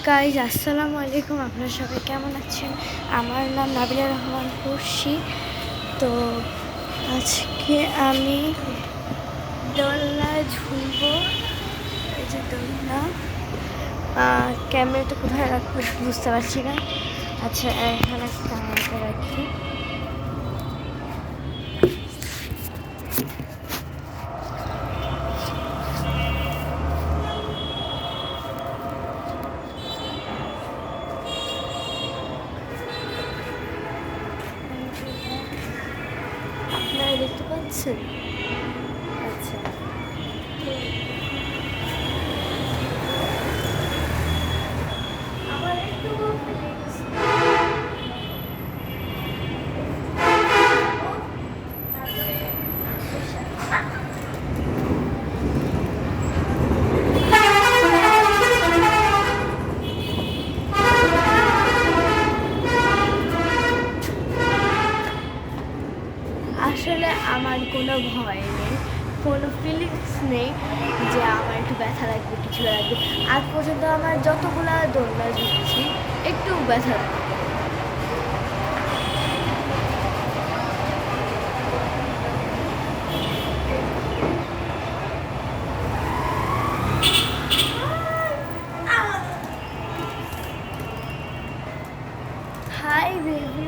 Guys আসসালামু আলাইকুম। আপনারা সবাই কেমন আছেন? আমার নাম নাবিলা রহমান খুরশি। তো আজকে আমি দোলনায় ঝুলবো। এই যে দোলনা, ক্যামেরাটা কোথায় রাখবো বুঝতে পারছি না। আচ্ছা, এখানে ক্যামেরাটা রাখি। আপনারা দেখতে পাচ্ছেন? আচ্ছা, আবার একটু আসলে আমার কোনো ভয় নেই, কোনো ফিলিংস নেই যে আমার একটু ব্যথা লাগবে, কিছু লাগবে। আজ পর্যন্ত আমার যতগুলো দোলনা ঝুলছি একটু ব্যথা লাগবে। হাই বেবি,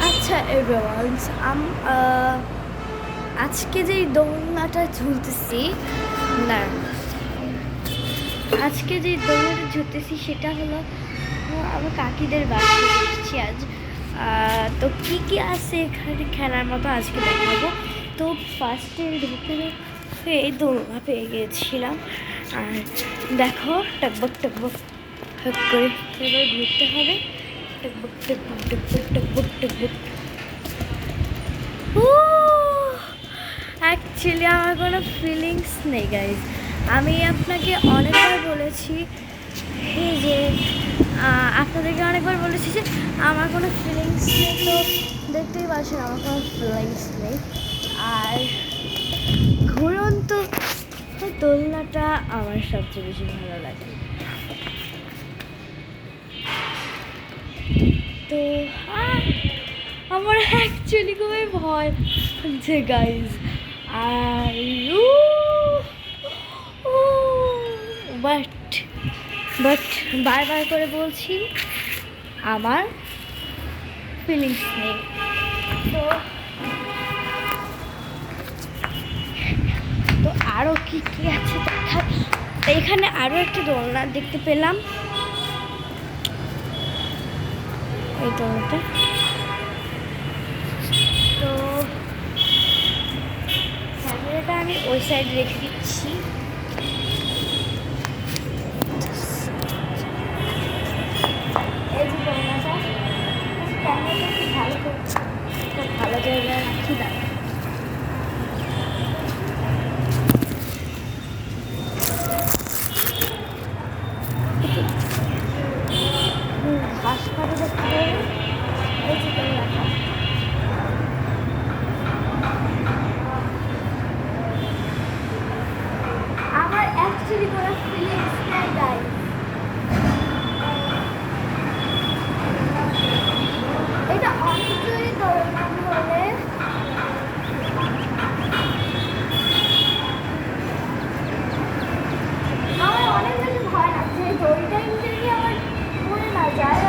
আচ্ছা এভরিওয়ানস, আজকে যেই দোলনাটা ঝুলতেছি না আজকে যে দোলনাটা ঝুলতেছি সেটা হলো আমার কাকিদের বাসায় এসেছি আজ। তো কী কী আছে এখানে খেলার মতো আজকে দেখাবো। তো ফার্স্টে ঢুকে এই দোলনা পেয়ে গিয়েছিলাম। আর দেখো, টকবক টকবক করে এবার ঘুরতে হবে। টকবক টকবক টকবক টকবক টকবক। অ্যাকচুয়ালি আমার কোনো ফিলিংস নেই গাইজ। আমি আপনাকে অনেকবার বলেছি যে আপনাদেরকে অনেকবার বলেছি যে আমার কোনো ফিলিংস নেই। তো দেখতেই পাচ্ছেন আমার কোনো ফিলিংস নেই। আর ঘুরন্ত দোলনাটা আমার সবচেয়ে বেশি ভালো লাগে। তো আমার অ্যাকচুয়ালি খুবই ভয় হচ্ছে গাইজ। আর বাট বারবার করে বলছি আমার ফিলিংস নেই। তো তো আরও কী কী আছে দেখার। এখানে আরও একটা দোলনা দেখতে পেলাম, এই দোলনাটা। তো ক্যামেরাটা আমি ওই সাইডে রেখে দিচ্ছি। এই যে দোলনাটা, ক্যামেরাটা একটু ভালো করে একটা ভালো জায়গায় রাখি। দাঁড়া, ঘাস কাটা দেখতে পাবে। এই যে দোলনাটা, আমার অ্যাকচুয়ালি কোনো ফিলিংস নেই গাইস। এটা অনেক জোরে দোলনা হলে আমার অনেক বেশি ভয় লাগছে। দড়িটা যদি আমার পড়ে না যায়,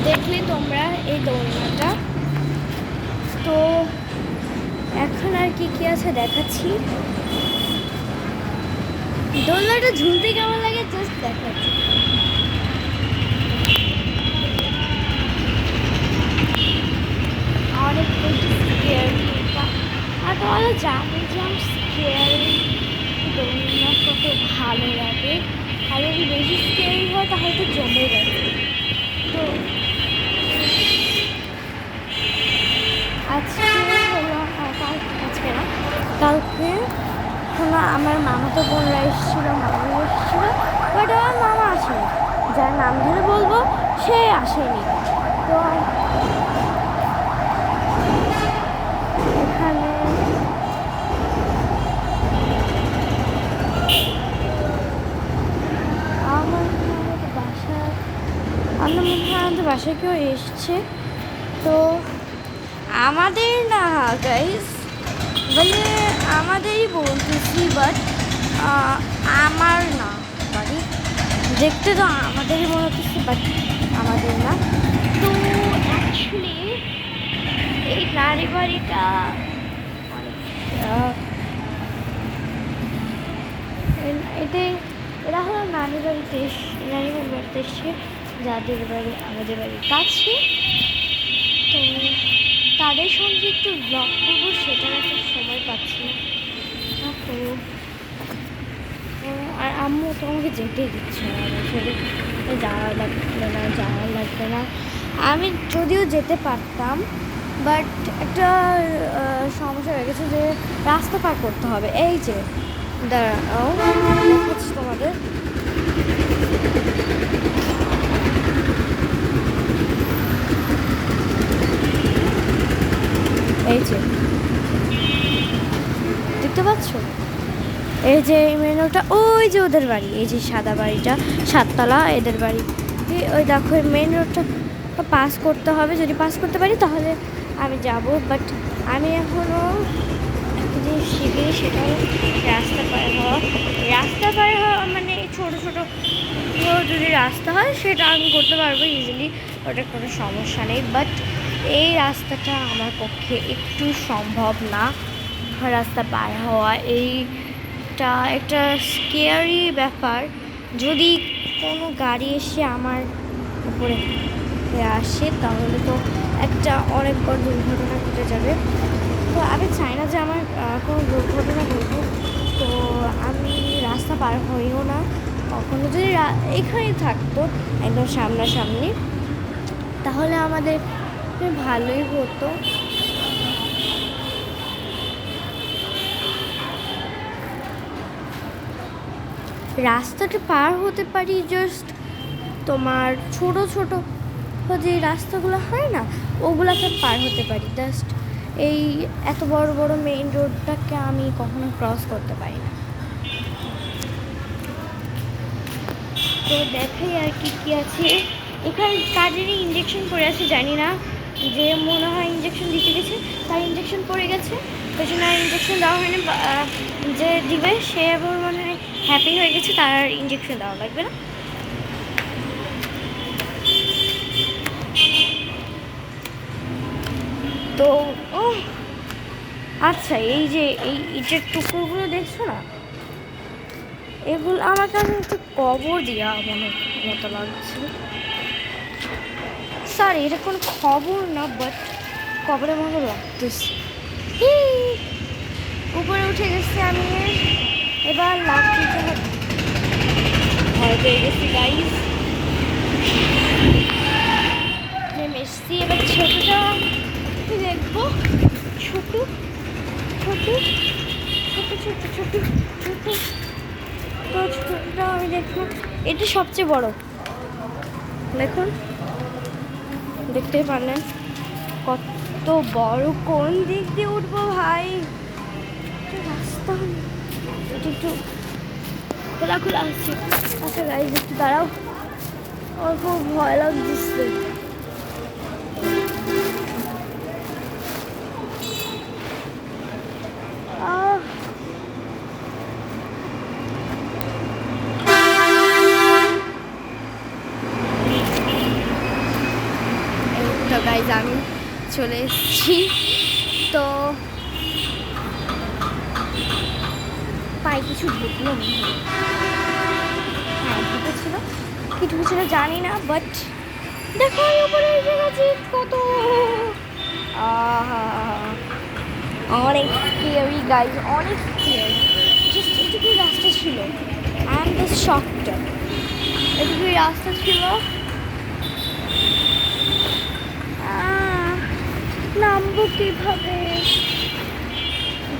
দেখলে তোমরা এই দোলনাটা। তো এখন আর কি কি আছে দেখাচ্ছি। দোলনাটা ঝুলতে কেমন লাগে জাস্ট দেখাচ্ছি। অনেক বেশি স্কেয়ারি, আর তোমরা জানো যে আমার স্কেয়ারি দোলনা কত ভালো লাগে। আর যদি বেশি স্কেয়ারি তাহলে তো জমে গেছে। তো আজকে হলো আজকে না কালকে হলো আমার মামাতো বোনরা এসেছিলো, মামা এসেছিলো, বাট আমার মামা আসেনি। যার নাম ধরে বলবো সে আসেনি। তো এখানে আমার মনে হয় আমাদের বাসায় কেউ এসছে। তো আমাদের না গাইস, বলে আমাদেরই বলতেছি, বাট আমার না বাড়ি, দেখতে তো আমাদেরই মনে হচ্ছে, বাট আমাদের না। তো অ্যাকচুয়ালি এই নারী বাড়িটা এরা হলো নানি বাড়িতে এসছে, যাদের বাড়ি আমাদের বাড়ির কাছে। তো তাদের সঙ্গে একটু ব্লগ করবো, সেটার একটা সময় পাচ্ছি না। তো আর আম্মু তো আমাকে যেতে দিচ্ছে না, যাওয়া লাগবে না। আমি যদিও যেতে পারতাম, বাট একটা সমস্যা হয়ে গেছে যে রাস্তা পার করতে হবে। এই যে দাঁড়াও দেখাচ্ছি তোমাদের। এই যে দেখতে পাচ্ছ, এই যে মেন রোডটা, ওই যে ওদের বাড়ি, এই যে সাদা বাড়িটা, সাততলা এদের বাড়ি। ওই দেখো মেন রোডটা পাস করতে হবে, যদি পাস করতে পারি তাহলে আমি যাব। বাট আমি এখনও যে শিখি, সেটা রাস্তা পার হওয়া মানে ছোটো যদি রাস্তা হয় সেটা আমি করতে পারবো ইজিলি, ওটা কোনো সমস্যা নেই। বাট এই রাস্তাটা আমার পক্ষে একটু সম্ভব না, রাস্তা পার হওয়া। এইটা একটা স্কেয়ারি ব্যাপার, যদি কোনো গাড়ি এসে আমার উপরে আসে তাহলে তো একটা অনেক বড় দুর্ঘটনা ঘটে যাবে। তো আমি চাই না যে আমার কোনো দুর্ঘটনা ঘটুক, তো আমি রাস্তা পার হইও না কখনো। যদি এখানেই থাকতো একদম সামনাসামনি তাহলে আমাদের ভালোই হতো। রাস্তাটা পার হতে পারি জাস্ট তোমার ছোট যে রাস্তাগুলো হয় না, ওগুলোকে পার হতে পারি। জাস্ট এই এত বড় মেইন রোডটাকে আমি কখনো ক্রস করতে পারি না। তো দেখাই আর কি আছে এখানে। কাজেরই ইঞ্জেকশন পড়ে আছে, জানি না, যে মনে হয় ইঞ্জেকশন দিতে গেছে তার ইঞ্জেকশন পড়ে গেছে, ওই জন্য ইঞ্জেকশন দেওয়া হয়নি। যে দিবে সে আবার মনে হয় হ্যাপি হয়ে গেছে, তার আর ইঞ্জেকশন দেওয়া লাগবে না। তো আচ্ছা, এই যে এই ইটের টুকরোগুলো দেখছো না, এগুলো আমার কাছে একটু কবর দেওয়া মতো লাগছে। সরি, এটা কোনো খবর না, বাট কবরের মতো লাগতেছে। উপরে উঠে গেছি আমি, এবার লাফ দিতে হবে। ভয় পেয়ে গেছি গাইস, নেমে এসছি। এবার ছোটটা দেখবো, ছোট তো ছোটটা আমি দেখবো। এটা সবচেয়ে বড়, দেখুন, দেখতেই পারলেন কত বড়। কোন দিক দিয়ে উঠবো ভাই, রাস্তা এটা একটু খোলা আছে। আচ্ছা গাইজ একটু দাঁড়াও, আমার খুব ভয় লাগছে। তো গাইজ আমি চলে এসেছি। তো পায়ে কিছু ঢুকলো, হ্যাঁ ঢুকেছিল, কি ঢুকেছিল জানি না, বাট দেখো উপরে এসে গেছি। কত অনেক স্কেয়ারি গাইজ, অনেক স্কেয়ারি। জাস্ট এটুকু রাস্তা ছিল, আই এম জাস্ট শকড। এদিকে রাস্তা ছিল, নামবো কিভাবে?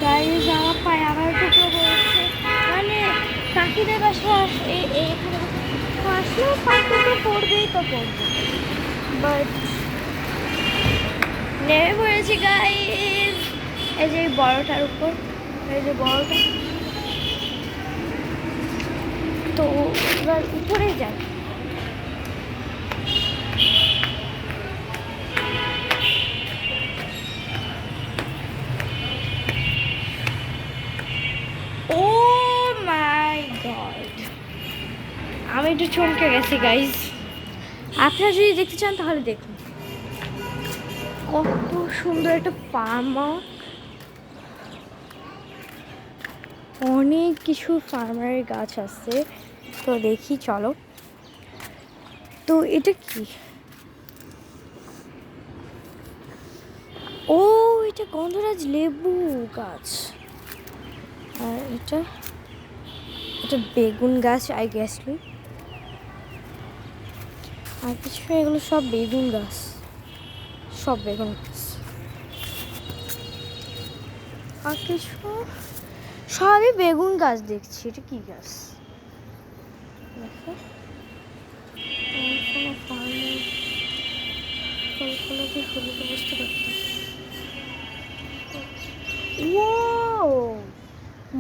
গাড়ি যাওয়া পায় আবার টুকরো বলছে, মানে কাকিদের বাসা এখানে আসলেও পাখিটা পড়বেই তো পড়বে। বাট নেমে পড়েছি গাইস, এই যে বড়টার উপর, এই যে বড়টা, তো এবার উপরে যাই। ও মাই গড, আমি একটু চমকে গেছি গাইস। আপনারা যদি দেখতে চান তাহলে দেখুন, কত সুন্দর একটা ফার্মার, অনেক কিছু ফার্মারের গাছ আছে। তো দেখি চলো। তো এটা কি? ও এটা গন্ধরাজ লেবু গাছ। আর এটা বেগুন গাছ আই গেসলি। আর কিছু এগুলো সব বেগুন গাছ, সব বেগুন গাছ। আর কিছু সবই বেগুন গাছ দেখছি। এটা কি গাছ দেখো? বুঝতে পারতাম। ও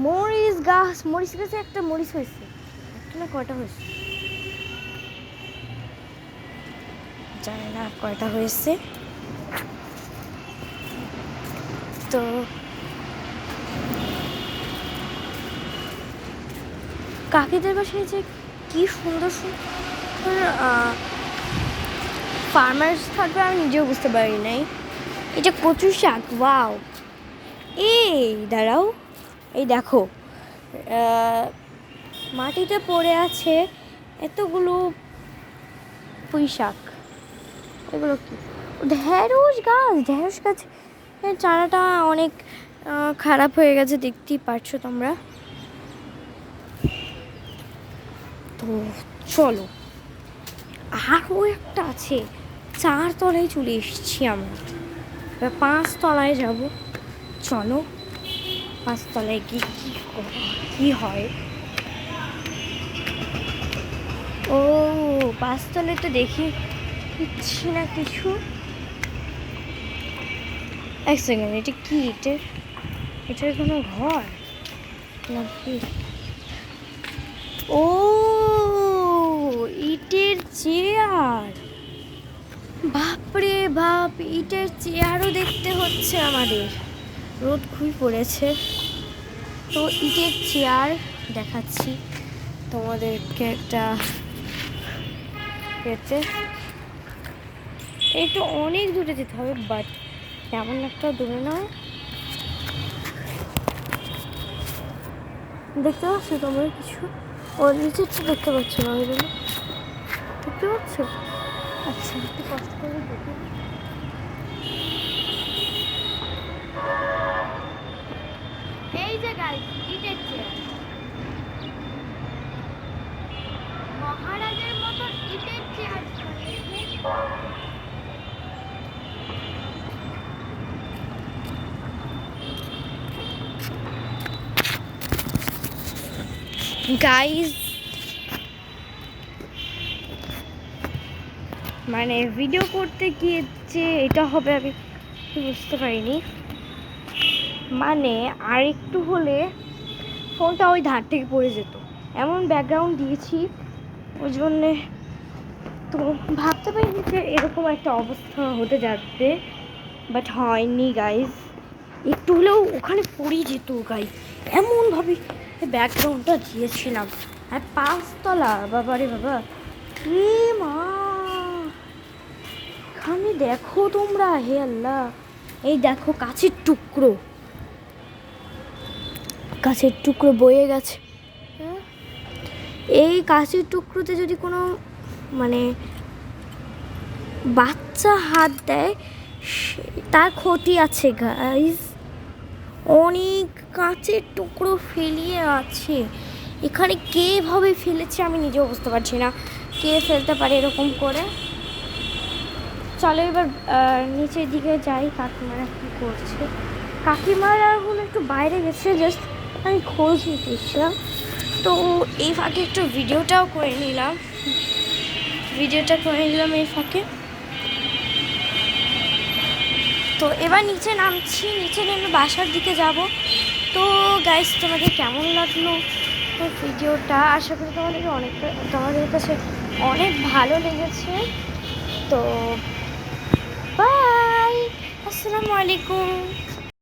মরিচ গাছ, মরিচ গাছে একটা মরিচ হয়েছে, একটা না কয়টা হয়েছে জানি না কয়টা হয়েছে। তো কাকিদের বাসায় যে কি সুন্দর সুন্দর ফার্মার্স থাকবে আমি নিজেও বুঝতে পারি নাই। এটা কচু শাক, ওয়াও। এই দাঁড়াও, এই দেখো মাটিতে পড়ে আছে এতগুলো পুঁই শাক। এগুলো কি? ঢেঁড়স গাছ, ঢেঁড়স গাছ চারাটা অনেক খারাপ হয়ে গেছে, দেখতেই পারছো তোমরা। তো চলো, আরও একটা আছে, 4 তলায় চলে এসেছি আমরা, 5 তলায় যাব। চলো 5 তলায় গিয়ে কি হয়। ও 5 তলায় তো দেখি কিচ্ছি না কিছু। এক সেকেন্ড, এটা কি? এটার কোনো ঘর নাকি? ও ইটের চেয়ার, বাপরে বাপ, ইটের চেয়ারও দেখতে হচ্ছে আমাদের। রোদ খুবই পড়েছে, তো ইটের চেয়ার দেখাচ্ছি তোমাদেরকে একটা পেতে। একটু অনেক দূরে যেতে হবে, বাট তেমন একটা দূরে নয়। দেখতে পাচ্ছ তোমরা কিছু? ওর নিচেরটা দেখতে পাচ্ছ না? ওই জন্য দেখতে পাচ্ছ? আচ্ছা একটু কষ্ট করে দেখি। এই যে গাইস, ইটের চেয়ার, মহারাজের মতো ইটের চেয়ার। গাইস মানে ভিডিও করতে গিয়ে যে এটা হবে আমি বুঝতে পারিনি। মানে আর একটু হলে ফোনটা ওই ধার থেকে পড়ে যেত, এমন ব্যাকগ্রাউন্ড দিয়েছি ওই জন্যে। তো ভাবতে পারিনি যে এরকম একটা অবস্থা হতে যাচ্ছে, বাট হয়নি গাইস। একটু হলেও ওখানে পড়ে যেত গাইস, এমনভাবে ব্যাকগ্রাউন্ডটা দিয়েছিলাম। আর 5 তলা, বাবারে বাবা, কি মা! এখানে দেখো তোমরা, হে আল্লাহ, এই দেখো কাছের টুকরো, কাছের টুকরো বয়ে গেছে। এই কাছের টুকরোতে যদি কোনো মানে বাচ্চা হাত দেয় তার ক্ষতি আছে গাইস। অনেক কাঁচের টুকরো ফেলিয়ে আছে এখানে, কে ভাবে ফেলেছে আমি নিজেও বুঝতে পারছি না। কে ফেলতে পারে এরকম করে। চলো এবার নিচের দিকে যাই, কাকিমারা কী করছে। কাকিমারা এখন একটু বাইরে গেছে, জাস্ট আমি খোঁজ নিতে এসেছিলাম। তো এই ফাঁকে একটু ভিডিওটা করে নিলাম এই ফাঁকে। তো এবার নিচে নামছি, নিচে নেমে বাসার দিকে যাব। তো গাইস, তোমাদের কেমন লাগলো তো ভিডিওটা? আশা করি তোমাদের কাছে অনেক ভালো লেগেছে। তো বাই, আসসালামু আলাইকুম।